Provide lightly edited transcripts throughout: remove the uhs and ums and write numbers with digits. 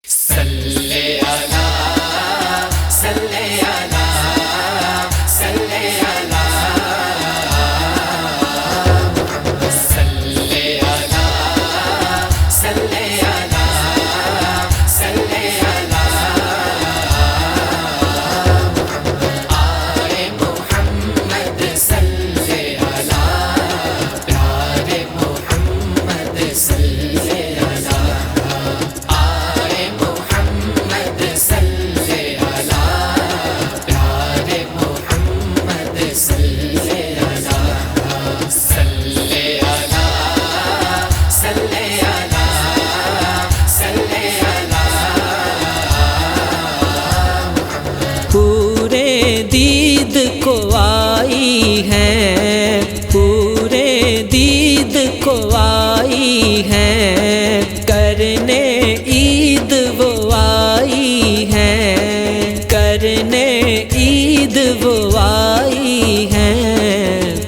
صلی علی صلی علی صلی علی صلی علی صلی علی صلی علی آل محمد صلی علی پیارے محمد صلی علی آل محمد صلی علی پیارے محمد صلی علی صلی علی صلی علی صلی علی پورے دید کو آئی ہے، پورے دید کو آئی ہے، کرنے عید وہ آئی ہے، کرنے عید وہ آئی ہے،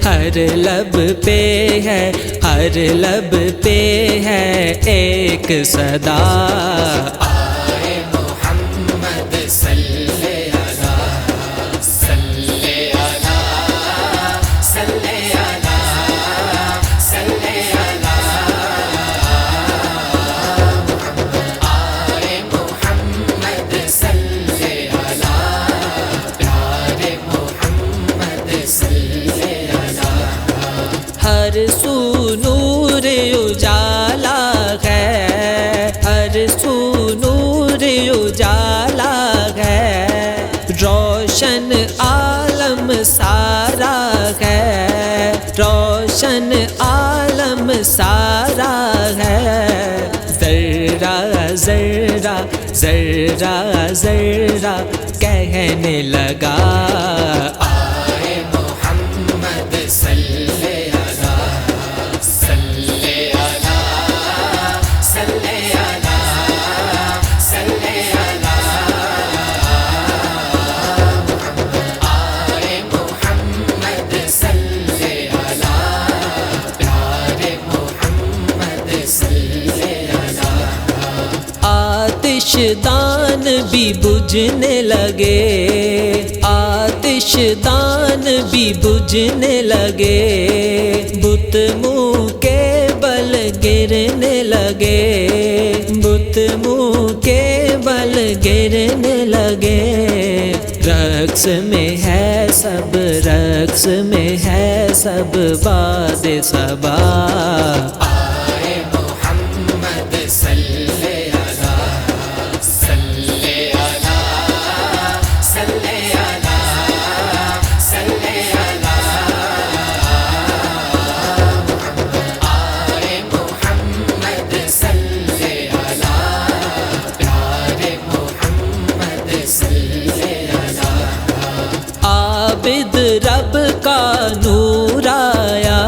ہر لب پہ ہے، ہر لب پہ ہے ایک صدا آئے محمد صلی علی صلی علی صلی علی صلی علی آئے محمد صلی علی پیارے محمد صلی علی ہر سو نور اجالا ہے، ہر سو نور اجالا ہے، روشن عالم سارا ہے، روشن عالم سارا ہے، ذرہ ذرہ ذرہ ذرہ کہنے لگا آئے محمد صلی علی صلی علی صلی علی صلی علی آئے محمد صلی علی پیارے محمد صلی علی آتش دان بھی بجھنے لگے، آتش دان بھی بجھنے لگے، بت منہ کے بل گرنے لگے، بت منہ کے بل گرنے لگے، رقص میں ہے سب، رقص میں ہے سب، باد صبا آئے محمد صلی علی صلی علی صلی علی صلی علی آئے محمد صلی علی پیارے محمد صلی علی عابد رب کا نور آیا،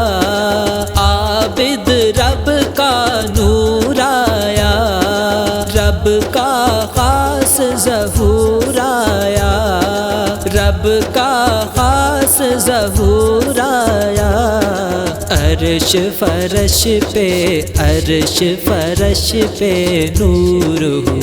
عابد رب کا نور آیا، رب کا خاص ظہور آیا، رب کا خاص ظہور آیا، عرش فرش پہ، عرش فرش پہ نور ہوا